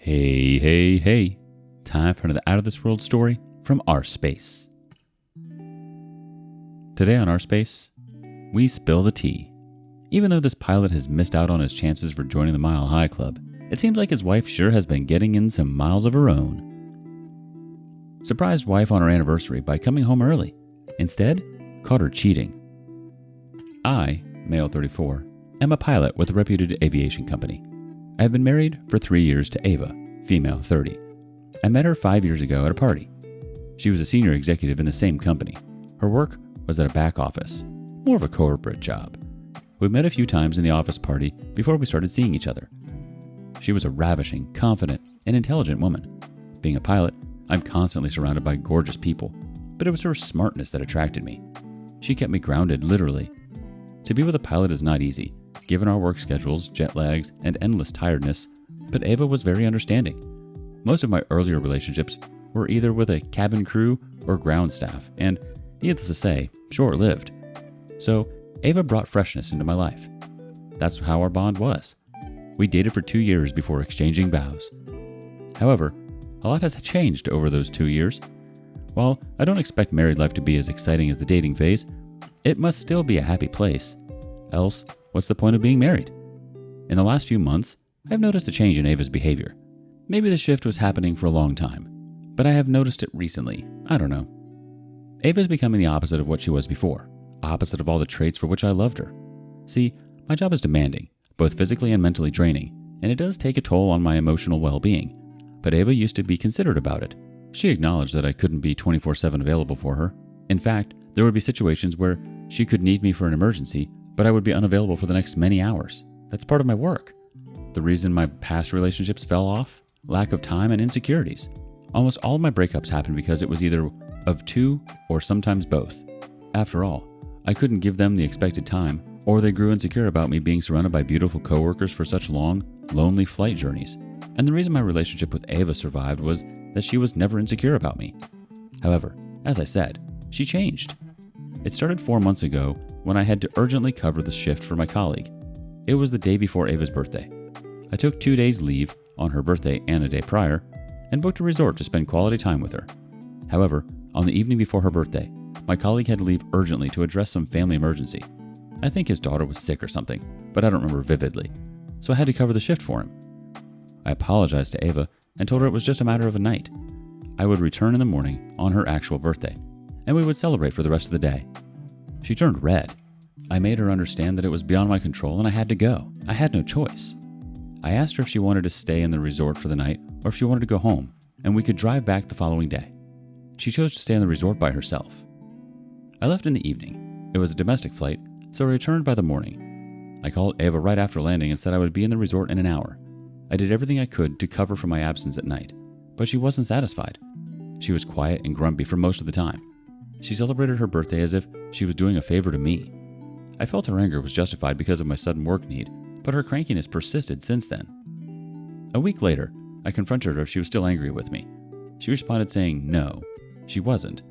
Hey, hey, hey. Time for another Out of This World story from rSpace. Today on rSpace, we spill the tea. Even though this pilot has missed out on his chances for joining the Mile High Club, it seems like his wife sure has been getting in some miles of her own. Surprised wife on her anniversary by coming home early. Instead, caught her cheating. I, male 34, am a pilot with a reputed aviation company. I have been married for 3 years to Ava, female 30. I met her 5 years ago at a party. She was a senior executive in the same company. Her work was at a back office, more of a corporate job. We met a few times in the office party before we started seeing each other. She was a ravishing, confident, and intelligent woman. Being a pilot, I'm constantly surrounded by gorgeous people, but it was her smartness that attracted me. She kept me grounded, literally. To be with a pilot is not easy, given our work schedules, jet lags, and endless tiredness, but Ava was very understanding. Most of my earlier relationships were either with a cabin crew or ground staff, and, needless to say, short-lived. So, Ava brought freshness into my life. That's how our bond was. We dated for 2 years before exchanging vows. However, a lot has changed over those 2 years. While I don't expect married life to be as exciting as the dating phase, it must still be a happy place. Else, what's the point of being married? In the last few months, I've noticed a change in Ava's behavior. Maybe the shift was happening for a long time, but I have noticed it recently. I don't know. Ava's becoming the opposite of what she was before, opposite of all the traits for which I loved her. See, my job is demanding, both physically and mentally draining, and it does take a toll on my emotional well-being. But Ava used to be considerate about it. She acknowledged that I couldn't be 24/7 available for her. In fact, there would be situations where she could need me for an emergency, but I would be unavailable for the next many hours. That's part of my work. The reason my past relationships fell off? Lack of time and insecurities. Almost all of my breakups happened because it was either of two or sometimes both. After all, I couldn't give them the expected time, or they grew insecure about me being surrounded by beautiful coworkers for such long, lonely flight journeys. And the reason my relationship with Ava survived was that she was never insecure about me. However, as I said, she changed. It started 4 months ago when I had to urgently cover the shift for my colleague. It was the day before Ava's birthday. I took 2 days leave on her birthday and a day prior, and booked a resort to spend quality time with her. However, on the evening before her birthday, my colleague had to leave urgently to address some family emergency. I think his daughter was sick or something, but I don't remember vividly, so I had to cover the shift for him. I apologized to Ava and told her it was just a matter of a night. I would return in the morning on her actual birthday, and we would celebrate for the rest of the day. She turned red. I made her understand that it was beyond my control and I had to go. I had no choice. I asked her if she wanted to stay in the resort for the night or if she wanted to go home, and we could drive back the following day. She chose to stay in the resort by herself. I left in the evening. It was a domestic flight, so I returned by the morning. I called Ava right after landing and said I would be in the resort in an hour. I did everything I could to cover for my absence at night, but she wasn't satisfied. She was quiet and grumpy for most of the time. She celebrated her birthday as if she was doing a favor to me. I felt her anger was justified because of my sudden work need, but her crankiness persisted since then. A week later, I confronted her if she was still angry with me. She responded saying no, she wasn't.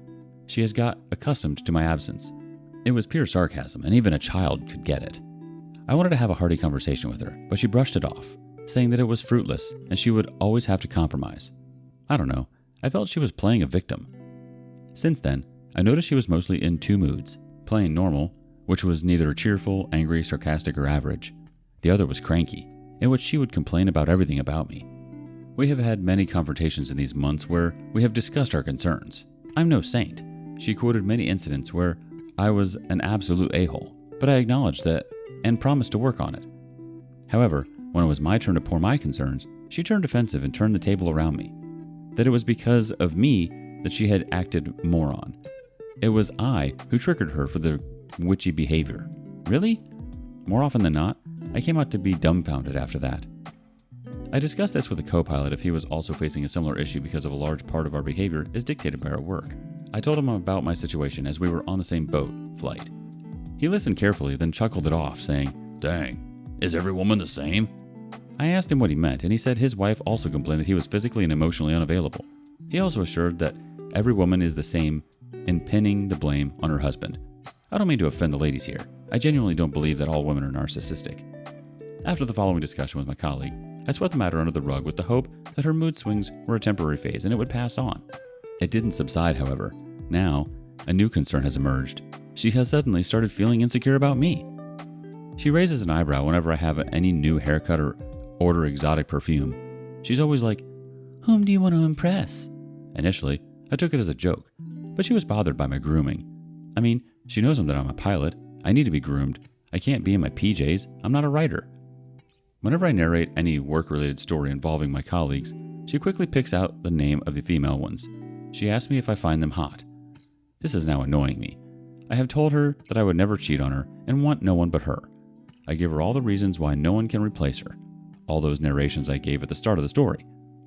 She has got accustomed to my absence. It was pure sarcasm, and even a child could get it. I wanted to have a hearty conversation with her, but she brushed it off, saying that it was fruitless and she would always have to compromise. I don't know, I felt she was playing a victim. Since then, I noticed she was mostly in two moods, playing normal, which was neither cheerful, angry, sarcastic, or average. The other was cranky, in which she would complain about everything about me. We have had many confrontations in these months where we have discussed our concerns. I'm no saint. She quoted many incidents where I was an absolute a-hole, but I acknowledged that and promised to work on it. However, when it was my turn to pour my concerns, she turned defensive and turned the table around me. That it was because of me that she had acted moron. It was I who triggered her for the witchy behavior. Really? More often than not, I came out to be dumbfounded after that. I discussed this with a co-pilot if he was also facing a similar issue because of a large part of our behavior is dictated by our work. I told him about my situation as we were on the same boat flight. He listened carefully, then chuckled it off, saying, "Dang, is every woman the same?" I asked him what he meant, and he said his wife also complained that he was physically and emotionally unavailable. He also assured that every woman is the same in pinning the blame on her husband. I don't mean to offend the ladies here. I genuinely don't believe that all women are narcissistic. After the following discussion with my colleague, I swept the matter under the rug with the hope that her mood swings were a temporary phase and it would pass on. It didn't subside, however. Now, a new concern has emerged. She has suddenly started feeling insecure about me. She raises an eyebrow whenever I have any new haircut or order exotic perfume. She's always like, "Whom do you want to impress?" Initially, I took it as a joke, but she was bothered by my grooming. I mean, she knows that I'm a pilot. I need to be groomed. I can't be in my PJs. I'm not a writer. Whenever I narrate any work-related story involving my colleagues, she quickly picks out the name of the female ones. She asks me if I find them hot. This is now annoying me. I have told her that I would never cheat on her and want no one but her. I give her all the reasons why no one can replace her. All those narrations I gave at the start of the story.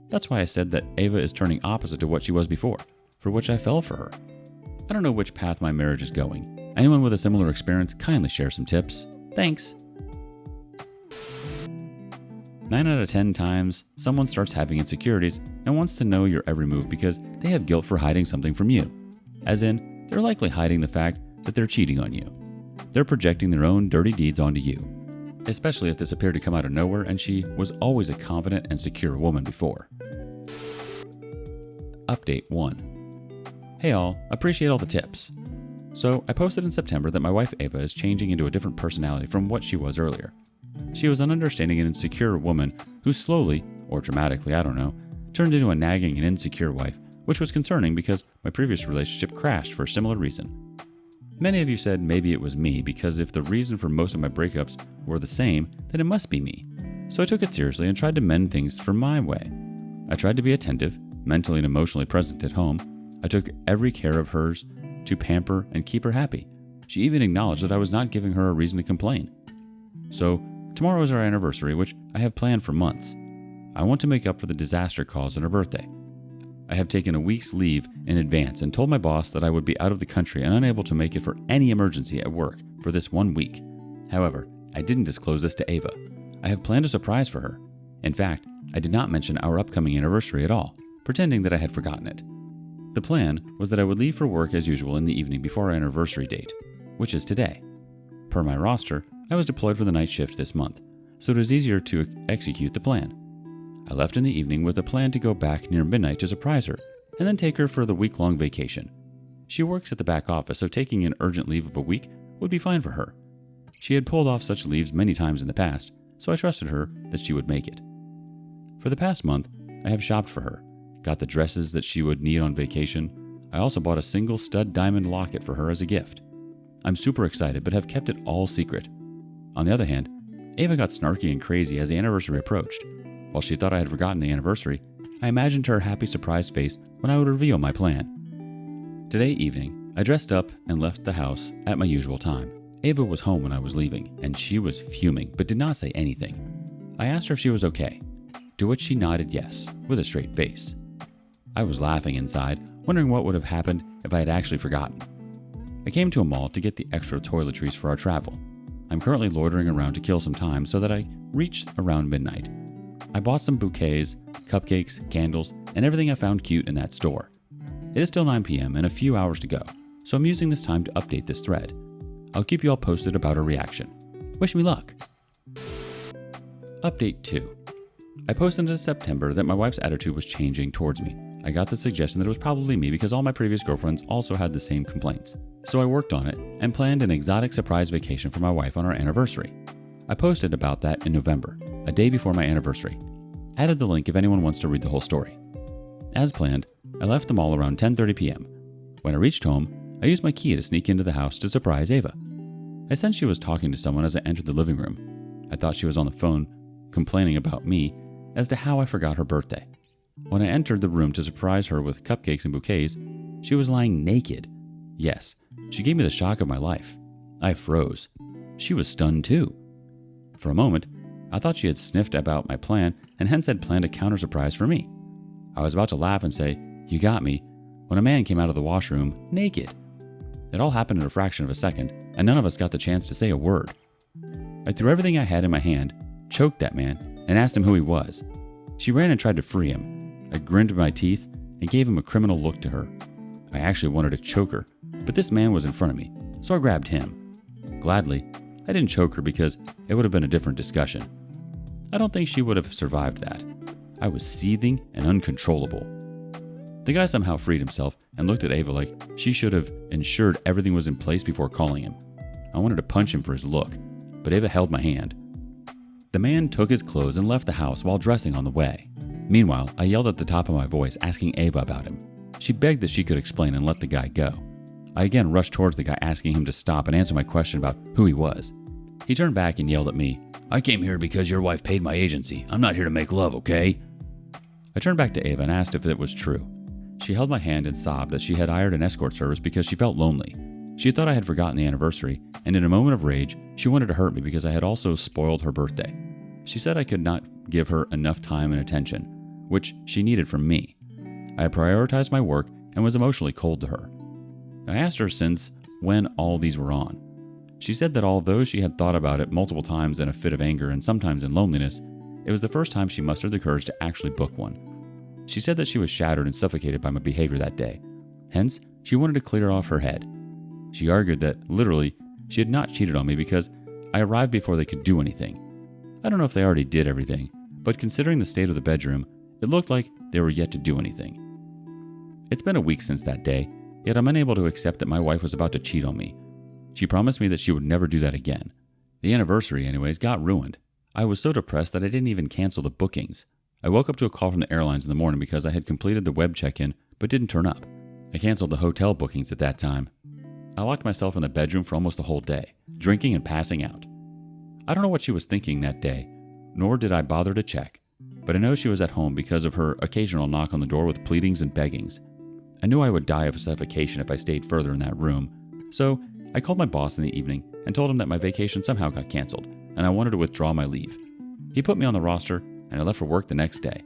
That's why I said that Ava is turning opposite to what she was before, for which I fell for her. I don't know which path my marriage is going. Anyone with a similar experience, kindly share some tips. Thanks. 9 out of 10 times, someone starts having insecurities and wants to know your every move because they have guilt for hiding something from you. As in, they're likely hiding the fact that they're cheating on you. They're projecting their own dirty deeds onto you, especially if this appeared to come out of nowhere and she was always a confident and secure woman before. Update 1. Hey all, appreciate all the tips. So, I posted in September that my wife Ava is changing into a different personality from what she was earlier. She was an understanding and insecure woman who slowly, or dramatically, I don't know, turned into a nagging and insecure wife, which was concerning because my previous relationship crashed for a similar reason. Many of you said maybe it was me because if the reason for most of my breakups were the same, then it must be me. So I took it seriously and tried to mend things for my way. I tried to be attentive, mentally and emotionally present at home. I took every care of hers to pamper and keep her happy. She even acknowledged that I was not giving her a reason to complain. So, tomorrow is our anniversary, which I have planned for months. I want to make up for the disaster caused on her birthday. I have taken a week's leave in advance and told my boss that I would be out of the country and unable to make it for any emergency at work for this 1 week. However, I didn't disclose this to Ava. I have planned a surprise for her. In fact, I did not mention our upcoming anniversary at all, pretending that I had forgotten it. The plan was that I would leave for work as usual in the evening before our anniversary date, which is today. Per my roster, I was deployed for the night shift this month, so it was easier to execute the plan. I left in the evening with a plan to go back near midnight to surprise her, and then take her for the week-long vacation. She works at the back office, so taking an urgent leave of a week would be fine for her. She had pulled off such leaves many times in the past, so I trusted her that she would make it. For the past month, I have shopped for her, got the dresses that she would need on vacation. I also bought a single stud diamond locket for her as a gift. I'm super excited, but have kept it all secret. On the other hand, Ava got snarky and crazy as the anniversary approached. While she thought I had forgotten the anniversary, I imagined her happy surprise face when I would reveal my plan. Today evening, I dressed up and left the house at my usual time. Ava was home when I was leaving, and she was fuming, but did not say anything. I asked her if she was okay, to which she nodded yes, with a straight face. I was laughing inside, wondering what would have happened if I had actually forgotten. I came to a mall to get the extra toiletries for our travel. I'm currently loitering around to kill some time so that I reach around midnight. I bought some bouquets, cupcakes, candles, and everything I found cute in that store. It is still 9 p.m. and a few hours to go, so I'm using this time to update this thread. I'll keep you all posted about her reaction. Wish me luck. Update 2. I posted in September that my wife's attitude was changing towards me. I got the suggestion that it was probably me because all my previous girlfriends also had the same complaints. So I worked on it and planned an exotic surprise vacation for my wife on our anniversary. I posted about that in November, a day before my anniversary. Added the link if anyone wants to read the whole story. As planned, I left the mall around 10:30 p.m. When I reached home, I used my key to sneak into the house to surprise Ava. I sensed she was talking to someone as I entered the living room. I thought she was on the phone, complaining about me as to how I forgot her birthday. When I entered the room to surprise her with cupcakes and bouquets, she was lying naked. Yes, she gave me the shock of my life. I froze. She was stunned too. For a moment, I thought she had sniffed about my plan and hence had planned a counter surprise for me. I was about to laugh and say, "You got me," when a man came out of the washroom naked. It all happened in a fraction of a second, and none of us got the chance to say a word. I threw everything I had in my hand, choked that man, and asked him who he was. She ran and tried to free him. I grinned my teeth and gave him a criminal look to her. I actually wanted to choke her, but this man was in front of me, so I grabbed him. Gladly, I didn't choke her because it would have been a different discussion. I don't think she would have survived that. I was seething and uncontrollable. The guy somehow freed himself and looked at Ava like she should have ensured everything was in place before calling him. I wanted to punch him for his look, but Ava held my hand. The man took his clothes and left the house while dressing on the way. Meanwhile, I yelled at the top of my voice asking Ava about him. She begged that she could explain and let the guy go. I again rushed towards the guy asking him to stop and answer my question about who he was. He turned back and yelled at me, "I came here because your wife paid my agency. I'm not here to make love, okay?" I turned back to Ava and asked if it was true. She held my hand and sobbed that she had hired an escort service because she felt lonely. She thought I had forgotten the anniversary, and in a moment of rage, she wanted to hurt me because I had also spoiled her birthday. She said I could not give her enough time and attention, which she needed from me. I had prioritized my work and was emotionally cold to her. I asked her since when all these were on. She said that although she had thought about it multiple times in a fit of anger and sometimes in loneliness, it was the first time she mustered the courage to actually book one. She said that she was shattered and suffocated by my behavior that day. Hence, she wanted to clear off her head. She argued that, literally, she had not cheated on me because I arrived before they could do anything. I don't know if they already did everything, but considering the state of the bedroom, it looked like they were yet to do anything. It's been a week since that day, yet I'm unable to accept that my wife was about to cheat on me. She promised me that she would never do that again. The anniversary, anyways, got ruined. I was so depressed that I didn't even cancel the bookings. I woke up to a call from the airlines in the morning because I had completed the web check-in but didn't turn up. I canceled the hotel bookings at that time. I locked myself in the bedroom for almost the whole day, drinking and passing out. I don't know what she was thinking that day, nor did I bother to check, but I know she was at home because of her occasional knock on the door with pleadings and beggings. I knew I would die of suffocation if I stayed further in that room, so I called my boss in the evening and told him that my vacation somehow got canceled and I wanted to withdraw my leave. He put me on the roster and I left for work the next day.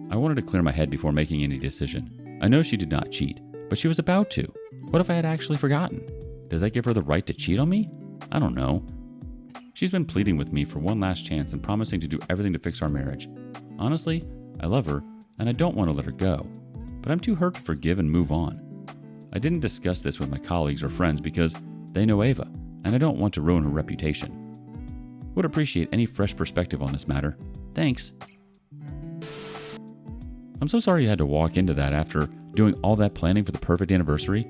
I wanted to clear my head before making any decision. I know she did not cheat, but she was about to. What if I had actually forgotten? Does that give her the right to cheat on me? I don't know. She's been pleading with me for one last chance and promising to do everything to fix our marriage. Honestly, I love her and I don't want to let her go, but I'm too hurt to forgive and move on. I didn't discuss this with my colleagues or friends because they know Ava and I don't want to ruin her reputation. Would appreciate any fresh perspective on this matter. Thanks. I'm so sorry you had to walk into that after doing all that planning for the perfect anniversary,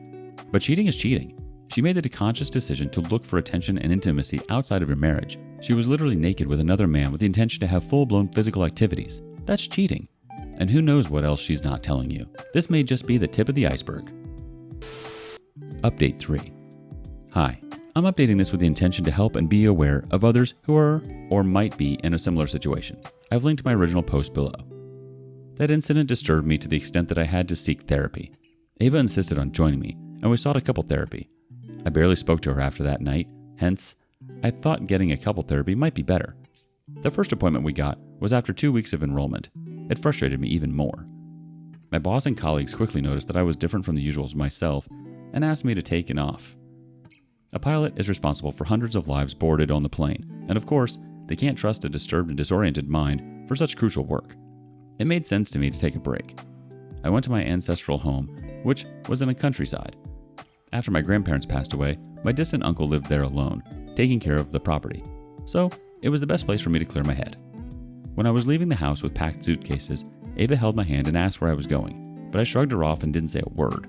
but cheating is cheating. She made the conscious decision to look for attention and intimacy outside of your marriage. She was literally naked with another man with the intention to have full-blown physical activities. That's cheating. And who knows what else she's not telling you. This may just be the tip of the iceberg. Update 3. Hi, I'm updating this with the intention to help and be aware of others who are or might be in a similar situation. I've linked my original post below. That incident disturbed me to the extent that I had to seek therapy. Ava insisted on joining me, and we sought a couple therapy. I barely spoke to her after that night, hence, I thought getting a couple therapy might be better. The first appointment we got was after 2 weeks of enrollment. It frustrated me even more. My boss and colleagues quickly noticed that I was different from the usual myself and asked me to take an off. A pilot is responsible for hundreds of lives boarded on the plane, and of course, they can't trust a disturbed and disoriented mind for such crucial work. It made sense to me to take a break. I went to my ancestral home, which was in the countryside. After my grandparents passed away, my distant uncle lived there alone, taking care of the property. So, it was the best place for me to clear my head. When I was leaving the house with packed suitcases, Ava held my hand and asked where I was going, but I shrugged her off and didn't say a word.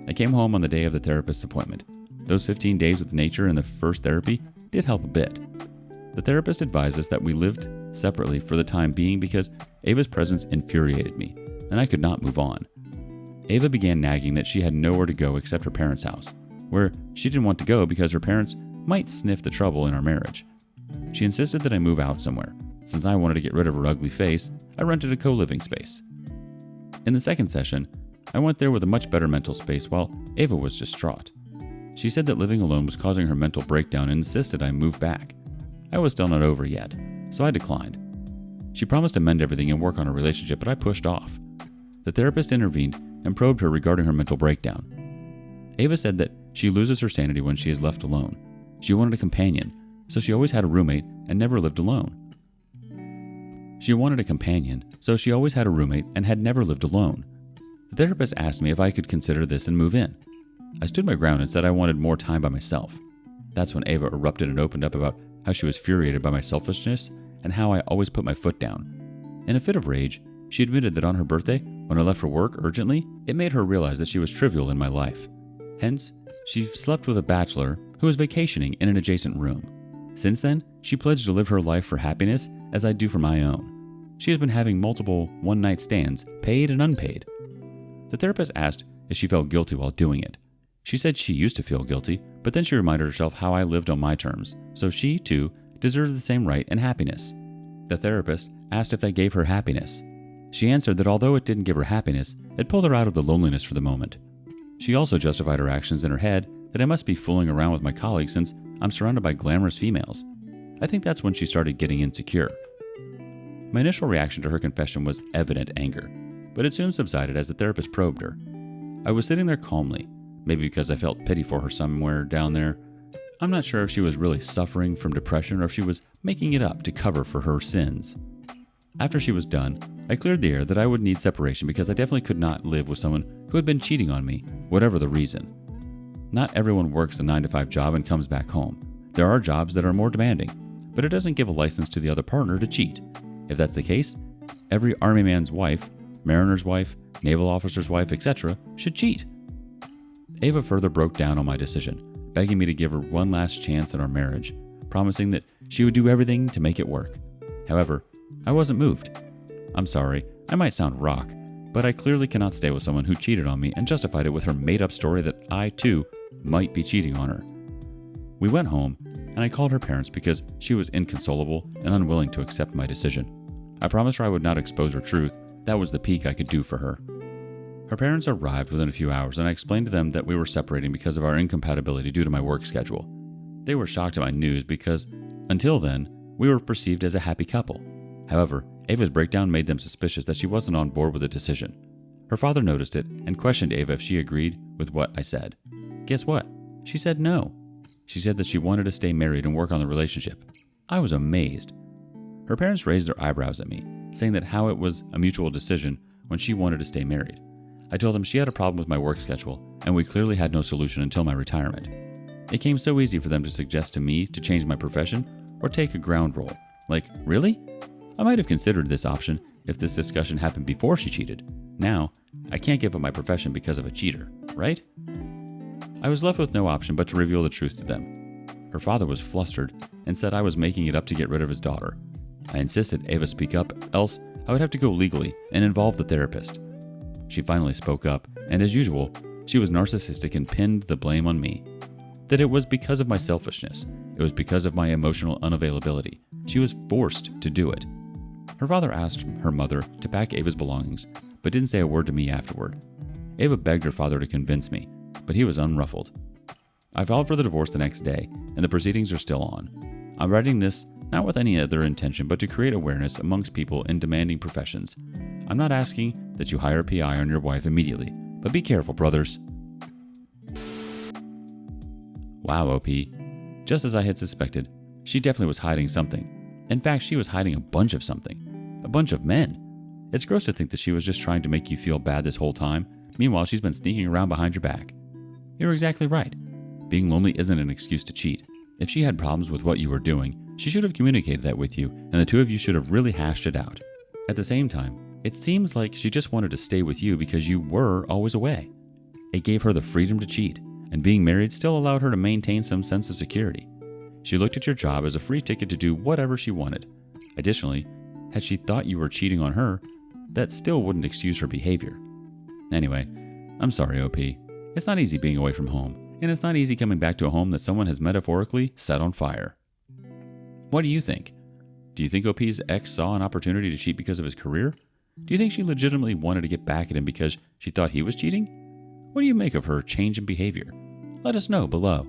I came home on the day of the therapist's appointment. Those 15 days with nature and the first therapy did help a bit. The therapist advised us that we lived separately for the time being because Ava's presence infuriated me, and I could not move on. Ava began nagging that she had nowhere to go except her parents' house, where she didn't want to go because her parents might sniff the trouble in our marriage. She insisted that I move out somewhere. Since I wanted to get rid of her ugly face, I rented a co-living space. In the second session, I went there with a much better mental space while Ava was distraught. She said that living alone was causing her mental breakdown and insisted I move back. I was still not over yet, so I declined. She promised to mend everything and work on our relationship, but I pushed off. The therapist intervened and probed her regarding her mental breakdown. Ava said that she loses her sanity when she is left alone. She wanted a companion, so she always had a roommate and never lived alone. The therapist asked me if I could consider this and move in. I stood my ground and said I wanted more time by myself. That's when Ava erupted and opened up about how she was infuriated by my selfishness and how I always put my foot down. In a fit of rage, she admitted that on her birthday, when I left for work urgently, it made her realize that she was trivial in my life. Hence, she slept with a bachelor who was vacationing in an adjacent room. Since then, she pledged to live her life for happiness as I do for my own. She has been having multiple one-night stands, paid and unpaid. The therapist asked if she felt guilty while doing it. She said she used to feel guilty, but then she reminded herself how I lived on my terms, so she, too, deserved the same right and happiness. The therapist asked if that gave her happiness. She answered that although it didn't give her happiness, it pulled her out of the loneliness for the moment. She also justified her actions in her head that I must be fooling around with my colleagues since I'm surrounded by glamorous females. I think that's when she started getting insecure. My initial reaction to her confession was evident anger, but it soon subsided as the therapist probed her. I was sitting there calmly, maybe because I felt pity for her somewhere down there. I'm not sure if she was really suffering from depression or if she was making it up to cover for her sins. After she was done, I cleared the air that I would need separation because I definitely could not live with someone who had been cheating on me, whatever the reason. Not everyone works a 9-to-5 job and comes back home. There are jobs that are more demanding, but it doesn't give a license to the other partner to cheat. If that's the case, every army man's wife, mariner's wife, naval officer's wife, etc. should cheat. Ava further broke down on my decision, begging me to give her one last chance in our marriage, promising that she would do everything to make it work. However, I wasn't moved. I'm sorry, I might sound rock, but I clearly cannot stay with someone who cheated on me and justified it with her made-up story that I, too, might be cheating on her. We went home, and I called her parents because she was inconsolable and unwilling to accept my decision. I promised her I would not expose her truth. That was the peak I could do for her. Her parents arrived within a few hours, and I explained to them that we were separating because of our incompatibility due to my work schedule. They were shocked at my news because, until then, we were perceived as a happy couple. However, Ava's breakdown made them suspicious that she wasn't on board with the decision. Her father noticed it and questioned Ava if she agreed with what I said. Guess what? She said no. She said that she wanted to stay married and work on the relationship. I was amazed. Her parents raised their eyebrows at me, saying that how it was a mutual decision when she wanted to stay married. I told them she had a problem with my work schedule, and we clearly had no solution until my retirement. It came so easy for them to suggest to me to change my profession or take a ground role. Like, really? I might have considered this option if this discussion happened before she cheated. Now, I can't give up my profession because of a cheater, right? I was left with no option but to reveal the truth to them. Her father was flustered and said I was making it up to get rid of his daughter. I insisted Ava speak up, else I would have to go legally and involve the therapist. She finally spoke up, and as usual, she was narcissistic and pinned the blame on me. That it was because of my selfishness. It was because of my emotional unavailability. She was forced to do it. Her father asked her mother to pack Ava's belongings, but didn't say a word to me afterward. Ava begged her father to convince me, but he was unruffled. I filed for the divorce the next day, and the proceedings are still on. I'm writing this not with any other intention but to create awareness amongst people in demanding professions. I'm not asking that you hire a PI on your wife immediately, but be careful, brothers. Wow, OP. Just as I had suspected, she definitely was hiding something. In fact, she was hiding a bunch of something. A bunch of men. It's gross to think that she was just trying to make you feel bad this whole time. Meanwhile, she's been sneaking around behind your back. You're exactly right. Being lonely isn't an excuse to cheat. If she had problems with what you were doing, she should have communicated that with you, and the two of you should have really hashed it out. At the same time, it seems like she just wanted to stay with you because you were always away. It gave her the freedom to cheat, and being married still allowed her to maintain some sense of security. She looked at your job as a free ticket to do whatever she wanted. Additionally, had she thought you were cheating on her, that still wouldn't excuse her behavior. Anyway, I'm sorry, OP. It's not easy being away from home, and it's not easy coming back to a home that someone has metaphorically set on fire. What do you think? Do you think OP's ex saw an opportunity to cheat because of his career? Do you think she legitimately wanted to get back at him because she thought he was cheating? What do you make of her change in behavior? Let us know below.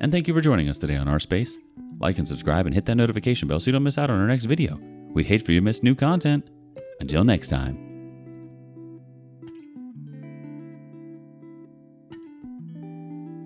And thank you for joining us today on rSpace. Like and subscribe and hit that notification bell so you don't miss out on our next video. We'd hate for you to miss new content. Until next time.